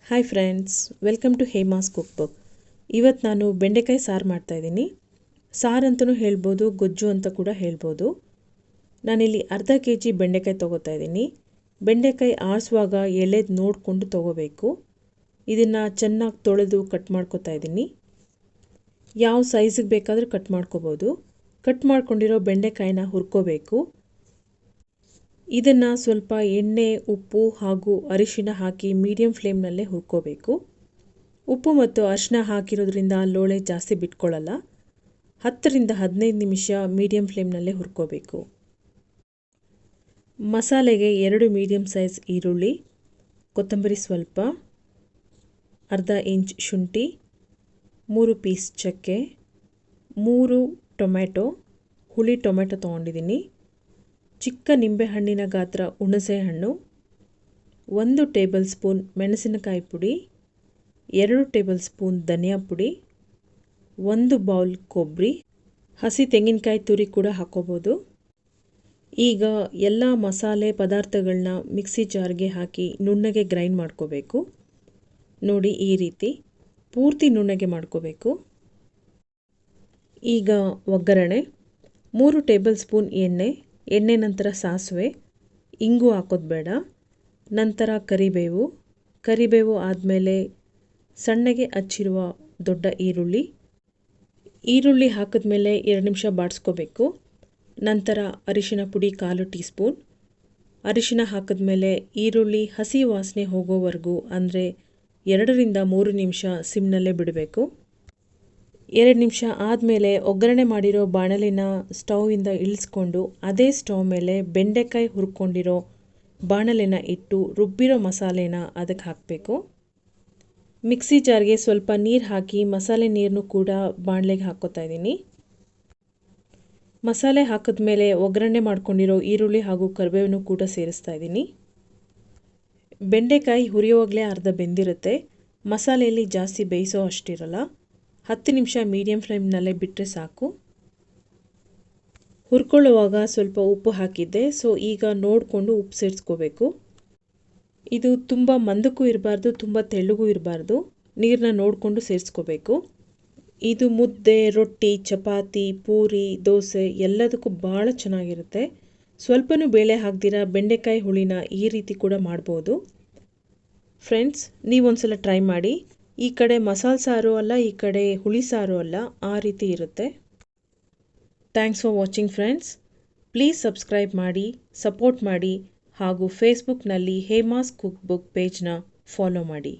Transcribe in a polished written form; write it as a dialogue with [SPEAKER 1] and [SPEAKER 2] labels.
[SPEAKER 1] Hi friends, welcome to Hema's cookbook. ಇವತ್ತು ನಾನು ಬೆಂಡೆಕಾಯಿ ಸಾರು ಮಾಡ್ತಾಯಿದ್ದೀನಿ. ಸಾರು ಅಂತಲೂ ಹೇಳ್ಬೋದು, ಗೊಜ್ಜು ಅಂತ ಕೂಡ ಹೇಳ್ಬೋದು. ನಾನಿಲ್ಲಿ ಅರ್ಧ kg ಬೆಂಡೆಕಾಯಿ ತೊಗೋತಾ ಇದ್ದೀನಿ. ಬೆಂಡೆಕಾಯಿ ಆರಿಸುವಾಗ ಎಳೆದು ನೋಡಿಕೊಂಡು ತೊಗೋಬೇಕು. ಇದನ್ನು ಚೆನ್ನಾಗಿ ತೊಳೆದು ಕಟ್ ಮಾಡ್ಕೊತಾ ಇದ್ದೀನಿ. ಯಾವ ಸೈಜಿಗೆ ಬೇಕಾದರೂ ಕಟ್ ಮಾಡ್ಕೋಬೋದು. ಕಟ್ ಮಾಡ್ಕೊಂಡಿರೋ ಬೆಂಡೆಕಾಯಿನ ಹುರ್ಕೋಬೇಕು. ಇದನ್ನು ಸ್ವಲ್ಪ ಎಣ್ಣೆ, ಉಪ್ಪು ಹಾಗೂ ಅರಿಶಿನ ಹಾಕಿ ಮೀಡಿಯಂ ಫ್ಲೇಮ್ನಲ್ಲೇ ಹುರ್ಕೋಬೇಕು. ಉಪ್ಪು ಮತ್ತು ಅರಿಶಿನ ಹಾಕಿರೋದ್ರಿಂದ ಲೋಳೆ ಜಾಸ್ತಿ ಬಿಟ್ಕೊಳ್ಳಲ್ಲ. 10 ರಿಂದ 15 ನಿಮಿಷ ಮೀಡಿಯಂ ಫ್ಲೇಮ್ನಲ್ಲೇ ಹುರ್ಕೋಬೇಕು. ಮಸಾಲೆಗೆ 2 ಮೀಡಿಯಂ ಸೈಜ್ ಈರುಳ್ಳಿ, ಕೊತ್ತಂಬರಿ ಸ್ವಲ್ಪ, ಅರ್ಧ ಇಂಚ್ ಶುಂಠಿ, 3 ಪೀಸ್ ಚಕ್ಕೆ, 3 ಟೊಮೆಟೊ, ಹುಳಿ ಟೊಮೆಟೊ ತೊಗೊಂಡಿದ್ದೀನಿ, ಚಿಕ್ಕ ನಿಂಬೆಹಣ್ಣಿನ ಗಾತ್ರ ಹುಣಸೆಹಣ್ಣು, 1 ಟೇಬಲ್ ಸ್ಪೂನ್ ಮೆಣಸಿನಕಾಯಿ ಪುಡಿ, 2 ಟೇಬಲ್ ಸ್ಪೂನ್ ಧನಿಯಾ ಪುಡಿ, 1 ಬೌಲ್ ಕೊಬ್ಬರಿ, ಹಸಿ ತೆಂಗಿನಕಾಯಿ ತುರಿ ಕೂಡ ಹಾಕೋಬೋದು. ಈಗ ಎಲ್ಲ ಮಸಾಲೆ ಪದಾರ್ಥಗಳನ್ನ ಮಿಕ್ಸಿ ಜಾರ್ಗೆ ಹಾಕಿ ನುಣ್ಣಗೆ ಗ್ರೈಂಡ್ ಮಾಡ್ಕೋಬೇಕು. ನೋಡಿ, ಈ ರೀತಿ ಪೂರ್ತಿ ನುಣ್ಣಗೆ ಮಾಡ್ಕೋಬೇಕು. ಈಗ ಒಗ್ಗರಣೆ: 3 ಟೇಬಲ್ ಸ್ಪೂನ್ ಎಣ್ಣೆ ನಂತರ ಸಾಸಿವೆ, ಇಂಗು ಹಾಕೋದು ಬೇಡ. ನಂತರ ಕರಿಬೇವು ಆದಮೇಲೆ ಸಣ್ಣಗೆ ಹಚ್ಚಿರುವ ದೊಡ್ಡ ಈರುಳ್ಳಿ ಹಾಕಿದ್ಮೇಲೆ 2 ನಿಮಿಷ ಬಾಡಿಸ್ಕೋಬೇಕು. ನಂತರ ಅರಿಶಿನ ಪುಡಿ 1/4 ಟೀ ಸ್ಪೂನ್. ಅರಿಶಿನ ಹಾಕಿದ್ಮೇಲೆ ಈರುಳ್ಳಿ ಹಸಿ ವಾಸನೆ ಹೋಗೋವರೆಗೂ ಅಂದರೆ 2 ರಿಂದ 3 ನಿಮಿಷ ಸಿಮ್ನಲ್ಲೇ ಬಿಡಬೇಕು. 2 ನಿಮಿಷ ಆದಮೇಲೆ ಒಗ್ಗರಣೆ ಮಾಡಿರೋ ಬಾಣಲಿನ ಸ್ಟೌವಿಂದ ಇಳಿಸ್ಕೊಂಡು ಅದೇ ಸ್ಟವ್ ಮೇಲೆ ಬೆಂಡೆಕಾಯಿ ಹುರ್ಕೊಂಡಿರೋ ಬಾಣಲಿನ ಇಟ್ಟು ರುಬ್ಬಿರೋ ಮಸಾಲೆನ ಅದಕ್ಕೆ ಹಾಕಬೇಕು. ಮಿಕ್ಸಿ ಜಾರ್ಗೆ ಸ್ವಲ್ಪ ನೀರು ಹಾಕಿ ಮಸಾಲೆ ನೀರನ್ನು ಕೂಡ ಬಾಣಲೆಗೆ ಹಾಕ್ಕೋತಾ ಇದ್ದೀನಿ. ಮಸಾಲೆ ಹಾಕಿದ್ಮೇಲೆ ಒಗ್ಗರಣೆ ಮಾಡ್ಕೊಂಡಿರೋ ಈರುಳ್ಳಿ ಹಾಗೂ ಕರಿಬೇವನ್ನು ಕೂಡ ಸೇರಿಸ್ತಾ ಇದ್ದೀನಿ. ಬೆಂಡೆಕಾಯಿ ಹುರಿಯೋವಾಗಲೇ ಅರ್ಧ ಬೆಂದಿರುತ್ತೆ. ಮಸಾಲೆಯಲ್ಲಿ ಜಾಸ್ತಿ ಬೇಯಿಸೋ ಅಷ್ಟಿರಲ್ಲ. 10 ನಿಮಿಷ ಮೀಡಿಯಂ ಫ್ಲೇಮ್ನಲ್ಲೇ ಬಿಟ್ಟರೆ ಸಾಕು. ಹುರ್ಕೊಳ್ಳುವಾಗ ಸ್ವಲ್ಪ ಉಪ್ಪು ಹಾಕಿದ್ದೆ, ಸೊ ಈಗ ನೋಡಿಕೊಂಡು ಉಪ್ಪು ಸೇರಿಸ್ಕೋಬೇಕು. ಇದು ತುಂಬ ಮಂದಕ್ಕೂ ಇರಬಾರ್ದು, ತುಂಬ ತೆಳ್ಳಗೂ ಇರಬಾರ್ದು. ನೀರನ್ನ ನೋಡಿಕೊಂಡು ಸೇರಿಸ್ಕೋಬೇಕು. ಇದು ಮುದ್ದೆ, ರೊಟ್ಟಿ, ಚಪಾತಿ, ಪೂರಿ, ದೋಸೆ ಎಲ್ಲದಕ್ಕೂ ಭಾಳ ಚೆನ್ನಾಗಿರುತ್ತೆ. ಸ್ವಲ್ಪನೂ ಬೇಳೆ ಹಾಕ್ದಿರ ಬೆಂಡೆಕಾಯಿ ಹುಳಿನ ಈ ರೀತಿ ಕೂಡ ಮಾಡ್ಬೋದು. ಫ್ರೆಂಡ್ಸ್, ನೀವೊಂದ್ಸಲ ಟ್ರೈ ಮಾಡಿ. ಈ ಕಡೆ ಮಸಾಲೆ ಸಾರು ಅಲ್ಲ, ಈ ಕಡೆ ಹುಳಿ ಸಾರು ಅಲ್ಲ, ಆ ರೀತಿ ಇರುತ್ತೆ. Thanks for watching friends. Please subscribe ಮಾಡಿ, ಸಪೋರ್ಟ್ ಮಾಡಿ ಹಾಗೂ ಫೇಸ್ಬುಕ್ನಲ್ಲಿ ಹೇಮಾಸ್ ಕುಕ್ ಬುಕ್ ಪೇಜ್ನ ಫಾಲೋ ಮಾಡಿ.